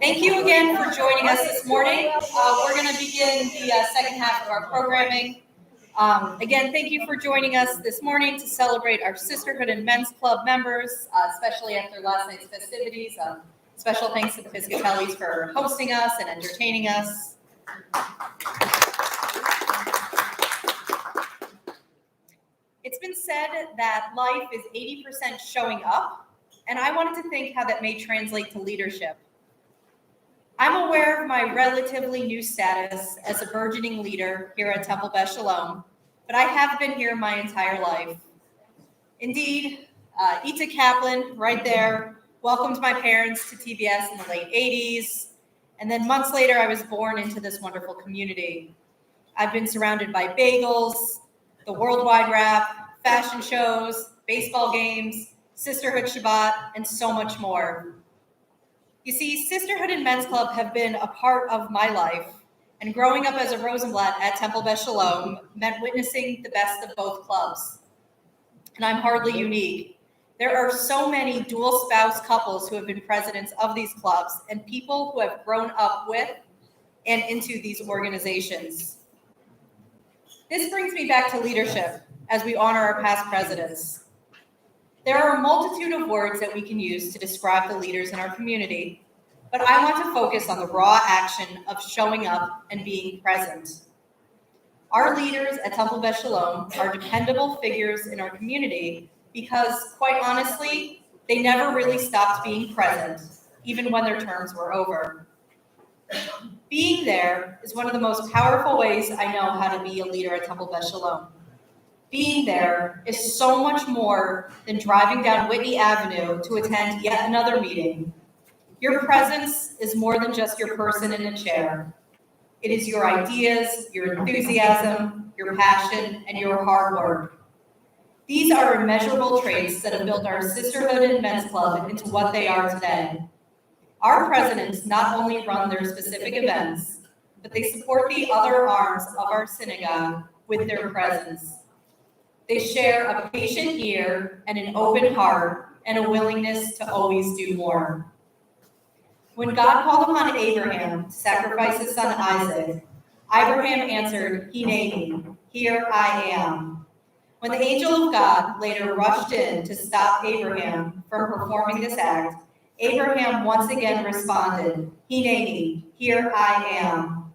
Thank you again for joining us this morning. We're going to begin the second half of our programming. Again, thank you for joining us this morning to celebrate our Sisterhood and Men's Club members, especially after last night's festivities. Special thanks to the Piscatellis for hosting us and entertaining us. It's been said that life is 80% showing up, and I wanted to think how that may translate to leadership. I'm aware of my relatively new status as a burgeoning leader here at Temple Beth Shalom, but I have been here my entire life. Indeed, Ita Kaplan, right there, welcomed my parents to TBS in the late 80s, and then months later, I was born into this wonderful community. I've been surrounded by bagels, the worldwide wrap, fashion shows, baseball games, Sisterhood Shabbat, and so much more. You see, Sisterhood and Men's Club have been a part of my life, and growing up as a Rosenblatt at Temple Beth Shalom meant witnessing the best of both clubs. And I'm hardly unique. There are so many dual spouse couples who have been presidents of these clubs and people who have grown up with and into these organizations. This brings me back to leadership as we honor our past presidents. There are a multitude of words that we can use to describe the leaders in our community, but I want to focus on the raw action of showing up and being present. Our leaders at Temple Beth Shalom are dependable figures in our community because, quite honestly, they never really stopped being present, even when their terms were over. Being there is one of the most powerful ways I know how to be a leader at Temple Beth Shalom. Being there is so much more than driving down Whitney Avenue to attend yet another meeting. Your presence is more than just your person in a chair. It is your ideas, your enthusiasm, your passion, and your hard work. These are immeasurable traits that have built our Sisterhood and Men's Club into what they are today. Our presidents not only run their specific events, but they support the other arms of our synagogue with their presence. They share a patient ear and an open heart and a willingness to always do more. When God called upon Abraham to sacrifice his son Isaac, Abraham answered, "Hineni, here I am." When the angel of God later rushed in to stop Abraham from performing this act, Abraham once again responded, "Hineni, here I am."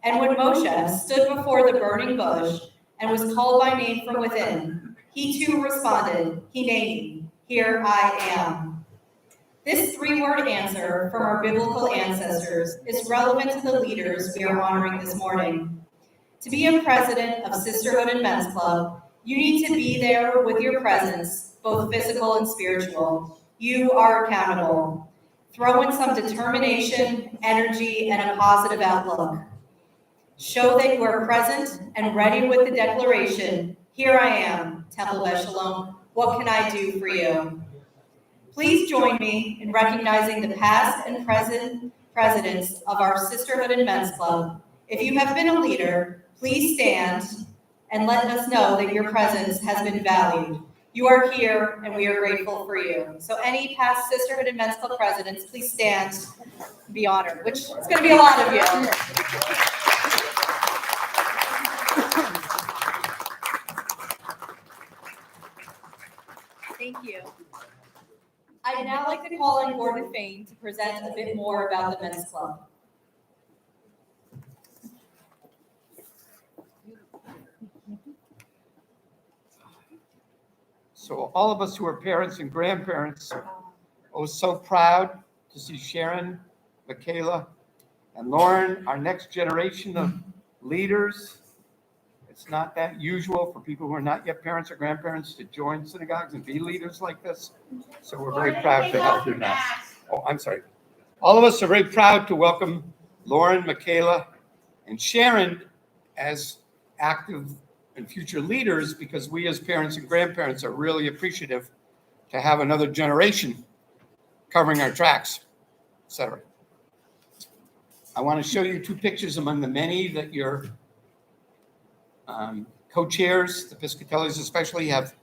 And when Moshe stood before the burning bush and was called by name from within, he too responded, "Hineni, here I am." This three-word answer from our biblical ancestors is relevant to the leaders we are honoring this morning. To be a president of Sisterhood and Men's Club, you need to be there with your presence, both physical and spiritual. You are accountable. Throw in some determination, energy, and a positive outlook. Show that you are present and ready with the declaration, "Here I am, Temple Beth Shalom. What can I do for you?" Please join me in recognizing the past and present presidents of our Sisterhood and Men's Club. If you have been a leader, please stand and let us know that your presence has been valued. You are here, and we are grateful for you. So any past Sisterhood and Men's Club presidents, please stand and be honored, which is going to be a lot of you. Thank you. I'd now like to call on Gordon Fain to present a bit more about the Men's Club. So all of us who are parents and grandparents are so proud to see Sharon, Michaela, and Lauren, our next generation of leaders. It's not that usual for people who are not yet parents or grandparents to join synagogues and be leaders like this. So we're very proud to help them out. Oh, I'm sorry. All of us are very proud to welcome Lauren, Michaela, and Sharon as active and future leaders, because we as parents and grandparents are really appreciative to have another generation covering our tracks, etc. I want to show you two pictures among the many that you're co-chairs, the Piscatellis especially, have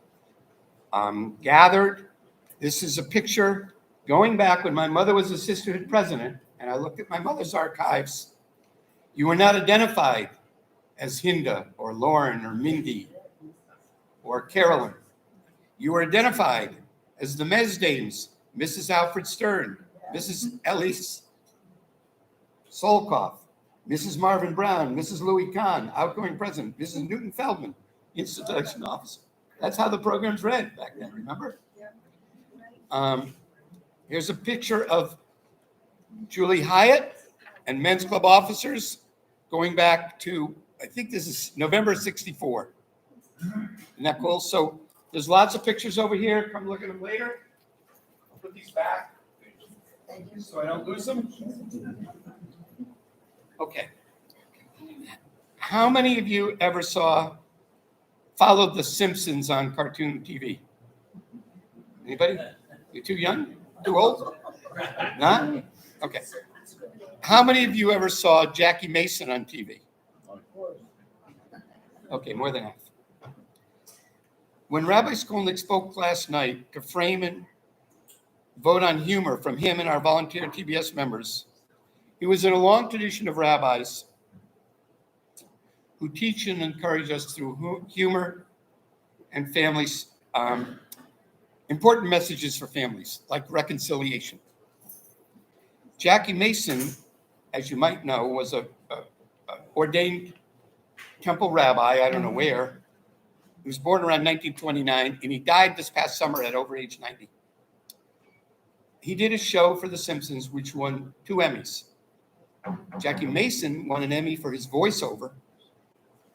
gathered. This is a picture going back when my mother was a Sisterhood president, and I looked at my mother's archives. You were not identified as Hinda or Lauren or Mindy or Carolyn. You were identified as the Mesdames, Mrs. Alfred Stern, Mrs. Elise Solkoff, Mrs. Marvin Brown, Mrs. Louis Kahn, outgoing president, Mrs. Newton Feldman, institution officer. That's how the programs read back then, remember? Here's a picture of Julie Hyatt and Men's Club officers going back to, I think this is November 64. Isn't that cool? So there's lots of pictures over here. Come look at them later. I'll put these back so I don't lose them. Okay. How many of you ever followed The Simpsons on cartoon TV? Anybody? You too young? Too old? Not? Okay. How many of you ever saw Jackie Mason on TV? Okay, more than half. When Rabbi Skolnick spoke last night to frame and vote on humor from him and our volunteer TBS members, he was in a long tradition of rabbis who teach and encourage us through humor and families, important messages for families, like reconciliation. Jackie Mason, as you might know, was a ordained temple rabbi, I don't know where. He was born around 1929, and he died this past summer at over age 90. He did a show for The Simpsons, which won 2 Emmys. Jackie Mason won an Emmy for his voiceover,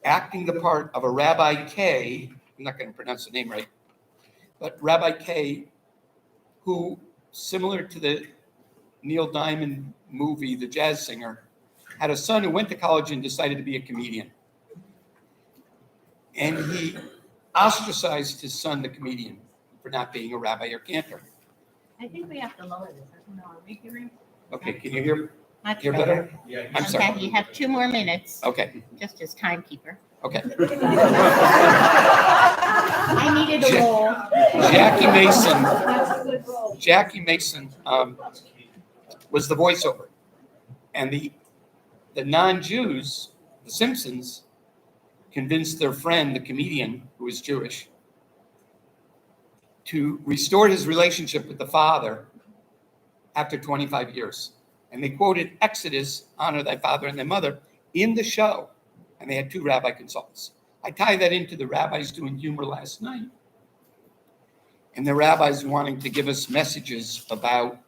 acting the part of a Rabbi K, I'm not going to pronounce the name right, but Rabbi K, who, similar to the Neil Diamond movie, The Jazz Singer, had a son who went to college and decided to be a comedian. And he ostracized his son, the comedian, for not being a rabbi or cantor. I think we have to lower this. I don't know. Are we hearing? Okay, can you hear Much better? Yeah. I'm sorry. Okay, you have 2 more minutes, Okay, just as timekeeper. okay. I needed a roll. Jackie Mason was the voiceover. And the non-Jews, the Simpsons, convinced their friend, the comedian, who was Jewish, to restore his relationship with the father after 25 years. And they quoted Exodus, honor thy father and thy mother, in the show. And they had 2 rabbi consultants. I tie that into the rabbis doing humor last night. And the rabbis wanting to give us messages about,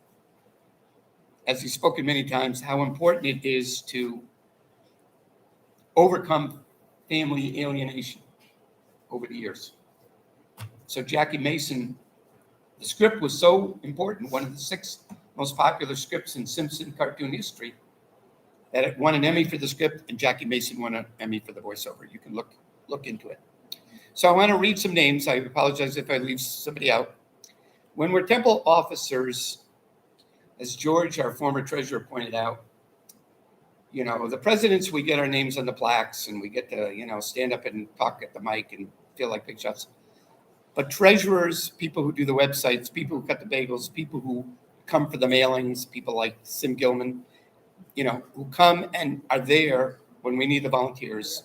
as he's spoken many times, how important it is to overcome family alienation over the years. So Jackie Mason, the script was so important, one of the 6 most popular scripts in Simpson cartoon history, that it won an Emmy for the script, and Jackie Mason won an Emmy for the voiceover. You can look into it. So I want to read some names. I apologize if I leave somebody out. When we're temple officers, as George, our former treasurer, pointed out, the presidents, we get our names on the plaques and we get to, stand up and talk at the mic and feel like big shots. But treasurers, people who do the websites, people who cut the bagels, people who come for the mailings, people like Sim Gilman, who come and are there when we need the volunteers,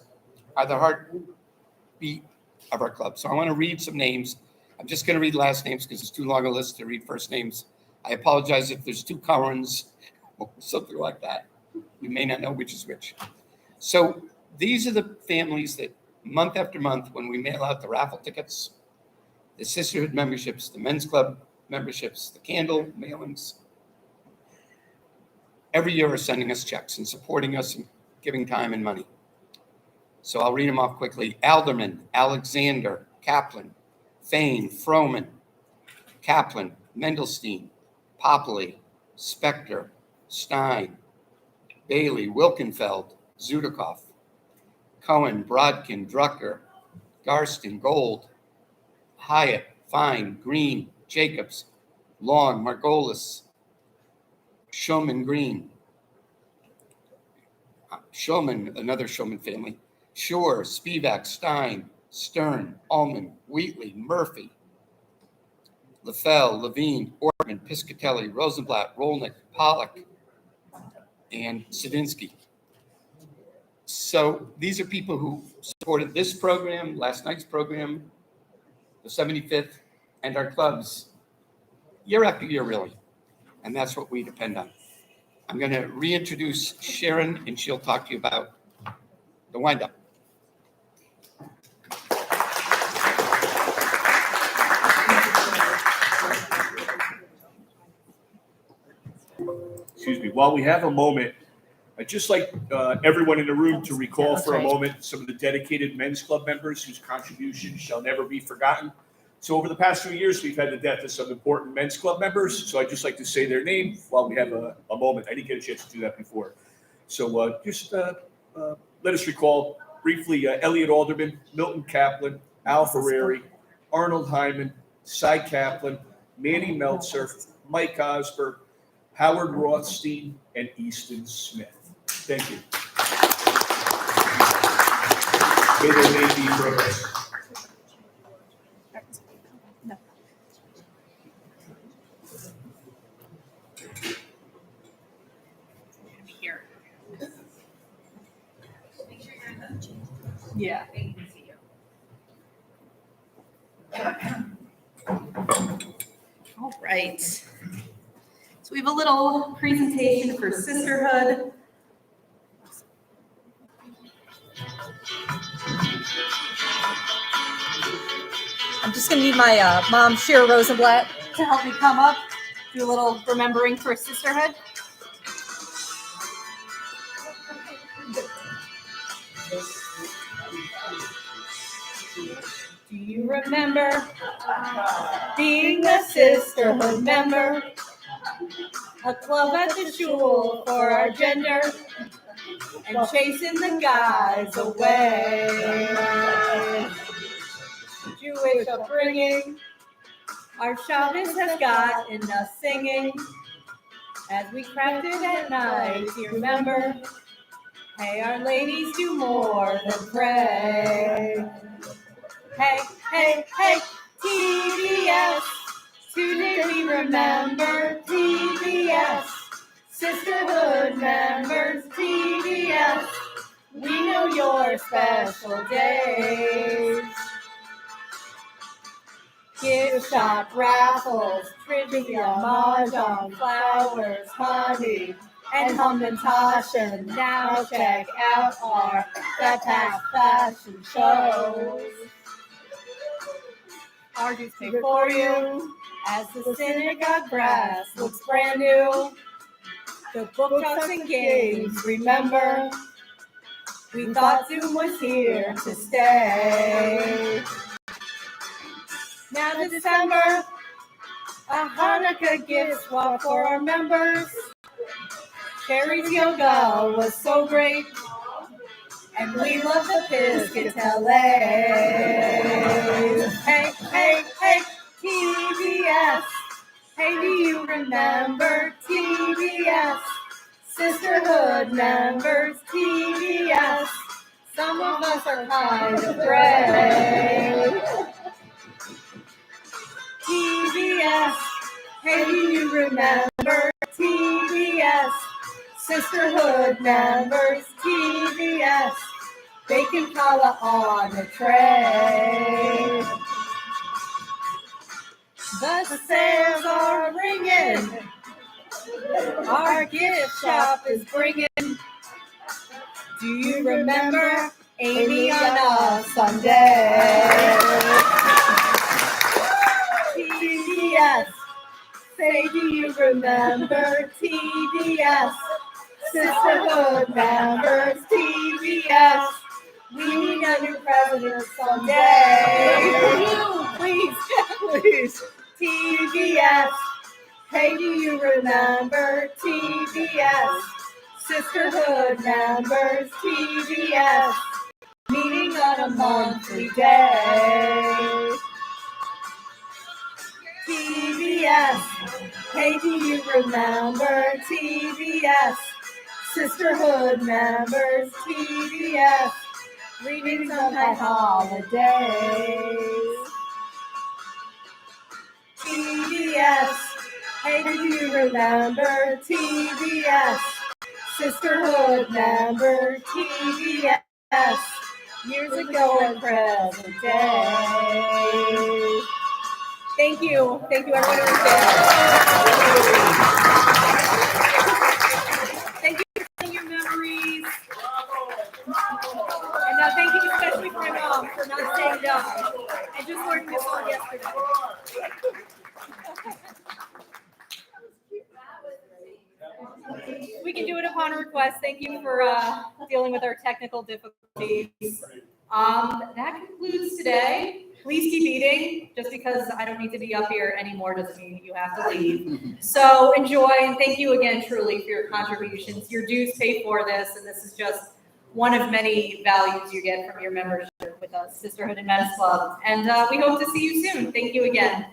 are the heartbeat of our club. So I want to read some names. I'm just going to read last names because it's too long a list to read first names. I apologize if there's 2 Currans or something like that. You may not know which is which. So these are the families that month after month, when we mail out the raffle tickets, the Sisterhood memberships, the Men's Club memberships, the candle mailings, every year are sending us checks and supporting us and giving time and money. So I'll read them off quickly. Alderman, Alexander, Kaplan, Fain, Froman, Kaplan, Mendelstein, Popley, Spector, Stein, Bailey, Wilkenfeld, Zudikoff, Cohen, Brodkin, Drucker, Garston, Gold, Hyatt, Fine, Green, Jacobs, Long, Margolis, Shulman, Green, Shulman, another Shulman family, Shore, Spivak, Stein, Stern, Ullman, Wheatley, Murphy, LaFell, Levine, Ortman, Piscatelli, Rosenblatt, Rolnick, Pollock, and Sadinsky. So these are people who supported this program, last night's program, the 75th, and our clubs year after year, really. And that's what we depend on. I'm going to reintroduce Sharon, and she'll talk to you about the windup. Excuse me. While we have a moment, I'd just like everyone in the room to recall for a moment some of the dedicated men's club members whose contributions shall never be forgotten. So over the past few years, we've had the death of some important men's club members. So I'd just like to say their name while we have a moment. I didn't get a chance to do that before. So just let us recall briefly Elliot Alderman, Milton Kaplan, Al Ferrari, Arnold Hyman, Cy Kaplan, Manny Meltzer, Mike Osberg, Howard Rothstein, and Easton Smith. Thank you. May their name be praised. Here. Yeah. All right. So we have a little presentation for Sisterhood. I'm just going to need my mom, Shira Rosenblatt, to help me come up, do a little remembering for Sisterhood. Do you remember being a Sisterhood member? A club at the shul for our gender and chasing the guys away. Jewish upbringing, our Shabbos has gotten us singing as we crafted at night. Do you remember? Hey, our ladies do more than pray. Hey, hey, hey, TBS. Today we remember TBS. Sisterhood members, TBS. We know your special days. Gift shop raffles, trivia, mahjong, flowers, honey, and hamantaschen. Now check out our Fat fashion shows. Our dues pay for you as the synagogue brass looks brand new. The book talks and games, remember, we thought Zoom was here to stay. Now December, a Hanukkah gift swap for our members. Sherry's yoga was so great, and we love the Piscatelli. Hey, hey, hey, TBS. Hey, do you remember TBS? Sisterhood members, TBS. Some of us are kind of gray. TBS. Hey, do you remember TBS? Sisterhood members, TBS. Bacon challah on a tray. The sales are ringing. Our gift shop is bringing. Do you remember Amy on a Sunday? TBS. Say, do you remember TBS? Sisterhood members, TBS. We need a new president someday. Please, please. TBS. Hey, do you remember TBS? Sisterhood members, TBS. Meeting on a monthly day. TBS. Hey, do you remember TBS? Sisterhood members, TBS. readings on high holidays. TBS, hey, do you remember TBS? Sisterhood member TBS, years ago and present day. Thank you everyone who was there. Thank you for telling your memories. And thank you especially for my mom for not staying down. I just learned this all yesterday. We can do it upon request. Thank you for dealing with our technical difficulties. That concludes today. Please keep eating. Just because I don't need to be up here anymore doesn't mean that you have to leave. So enjoy, and thank you again truly for your contributions. Your dues pay for this, and this is just one of many values you get from your membership with us, Sisterhood and Men's Club. And we hope to see you soon. Thank you again.